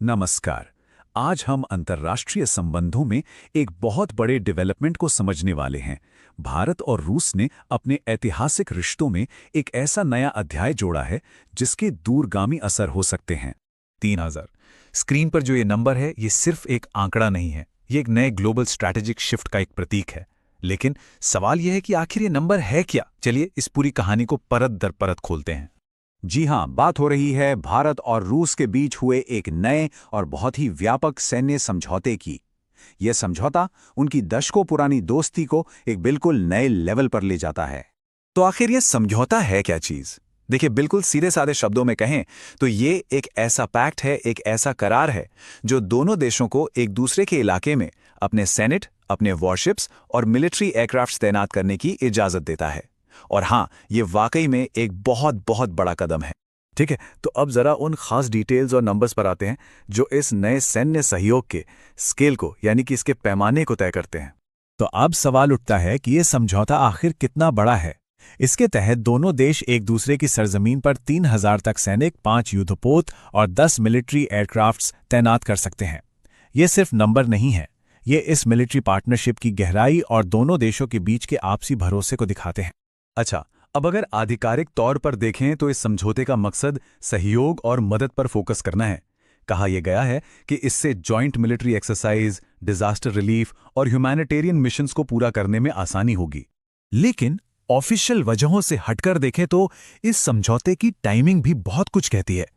नमस्कार। आज हम अंतर्राष्ट्रीय संबंधों में एक बहुत बड़े डेवलपमेंट को समझने वाले हैं। भारत और रूस ने अपने ऐतिहासिक रिश्तों में एक ऐसा नया अध्याय जोड़ा है जिसके दूरगामी असर हो सकते हैं। 3000। स्क्रीन पर जो ये नंबर है ये सिर्फ एक आंकड़ा नहीं है, ये एक नए ग्लोबल स्ट्रैटेजिक शिफ्ट का एक प्रतीक है। लेकिन सवाल यह है कि आखिर ये नंबर है क्या। चलिए इस पूरी कहानी को परत दर परत खोलते हैं। जी हां, बात हो रही है भारत और रूस के बीच हुए एक नए और बहुत ही व्यापक सैन्य समझौते की। यह समझौता उनकी दशकों पुरानी दोस्ती को एक बिल्कुल नए लेवल पर ले जाता है। तो आखिर ये समझौता है क्या चीज? देखिए, बिल्कुल सीधे साधे शब्दों में कहें तो ये एक ऐसा पैक्ट है, एक ऐसा करार है जो दोनों देशों को एक दूसरे के इलाके में अपने सैनिक, अपने वॉरशिप्स और मिलिट्री एयरक्राफ्ट तैनात करने की इजाजत देता है। और हाँ, ये वाकई में एक बहुत बहुत बड़ा कदम है। ठीक है, तो अब जरा उन खास डिटेल्स और नंबर्स पर आते हैं जो इस नए सैन्य सहयोग के स्केल को, यानी कि इसके पैमाने को तय करते हैं। तो अब सवाल उठता है कि ये समझौता आखिर कितना बड़ा है। इसके तहत दोनों देश एक दूसरे की सरजमीन पर 3000 तक सैनिक, 5 युद्धपोत और 10 मिलिट्री एयरक्राफ्ट्स तैनात कर सकते हैं। ये सिर्फ नंबर नहीं है, ये इस मिलिट्री पार्टनरशिप की गहराई और दोनों देशों के बीच के आपसी भरोसे को दिखाते हैं। अच्छा, अब अगर आधिकारिक तौर पर देखें तो इस समझौते का मकसद सहयोग और मदद पर फोकस करना है। कहा यह गया है कि इससे joint military exercise, disaster relief और ह्यूमैनिटेरियन मिशंस को पूरा करने में आसानी होगी। लेकिन ऑफिशियल वजहों से हटकर देखें तो इस समझौते की टाइमिंग भी बहुत कुछ कहती है।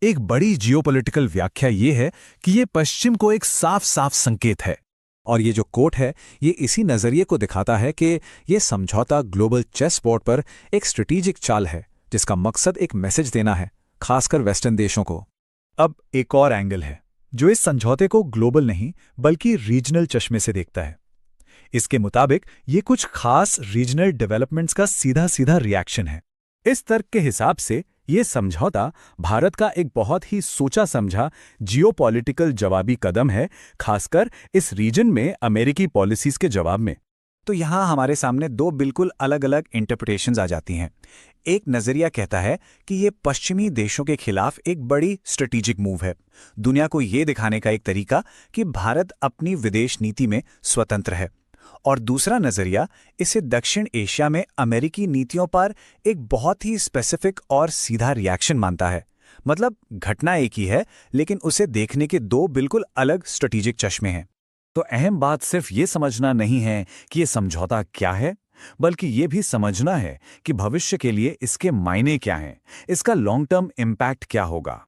एक बड़ी जियोपॉलिटिकल व्याख्या ये है कि ये पश्चिम को एक साफ साफ संकेत है। और ये जो कोट है, ये इसी नजरिए को दिखाता है कि ये समझौता ग्लोबल चेस बोर्ड पर एक स्ट्रेटेजिक चाल है जिसका मकसद एक मैसेज देना है, खासकर वेस्टर्न देशों को। अब एक और एंगल है जो इस समझौते को ग्लोबल नहीं बल्कि रीजनल चश्मे से देखता है। इसके मुताबिक ये कुछ खास रीजनल डेवलपमेंट्स का सीधा सीधा रिएक्शन है। इस तर्क के हिसाब से ये समझौता भारत का एक बहुत ही सोचा समझा जियोपॉलिटिकल जवाबी कदम है, खासकर इस रीजन में अमेरिकी पॉलिसीज के जवाब में। तो यहाँ हमारे सामने दो बिल्कुल अलग अलग इंटरप्रिटेशंस आ जाती हैं। एक नजरिया कहता है कि ये पश्चिमी देशों के खिलाफ एक बड़ी स्ट्रेटेजिक मूव है, दुनिया को ये दिखाने का एक तरीका कि भारत अपनी विदेश नीति में स्वतंत्र है। और दूसरा नजरिया इसे दक्षिण एशिया में अमेरिकी नीतियों पर एक बहुत ही स्पेसिफिक और सीधा रिएक्शन मानता है। मतलब घटना एक ही है, लेकिन उसे देखने के दो बिल्कुल अलग स्ट्रेटेजिक चश्मे हैं। तो अहम बात सिर्फ ये समझना नहीं है कि ये समझौता क्या है, बल्कि ये भी समझना है कि भविष्य के लिए इसके मायने क्या हैं, इसका लॉन्ग टर्म इम्पैक्ट क्या होगा।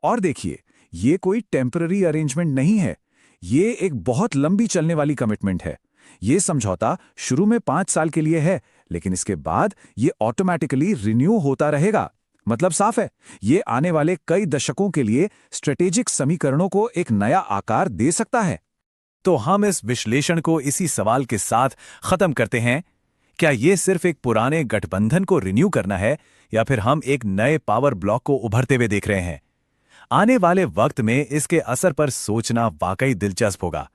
और देखिए, ये कोई टेम्पररी अरेंजमेंट नहीं है, ये एक बहुत लंबी चलने वाली कमिटमेंट है। ये समझौता शुरू में 5 साल के लिए है, लेकिन इसके बाद ये ऑटोमैटिकली रिन्यू होता रहेगा। मतलब साफ है, ये आने वाले कई दशकों के लिए स्ट्रेटेजिक समीकरणों को एक नया आकार दे सकता है। तो हम इस विश्लेषण को इसी सवाल के साथ खत्म करते हैं, क्या ये सिर्फ एक पुराने गठबंधन को रिन्यू करना है या फिर हम एक नए पावर ब्लॉक को उभरते हुए देख रहे हैं? आने वाले वक्त में इसके असर पर सोचना वाकई दिलचस्प होगा।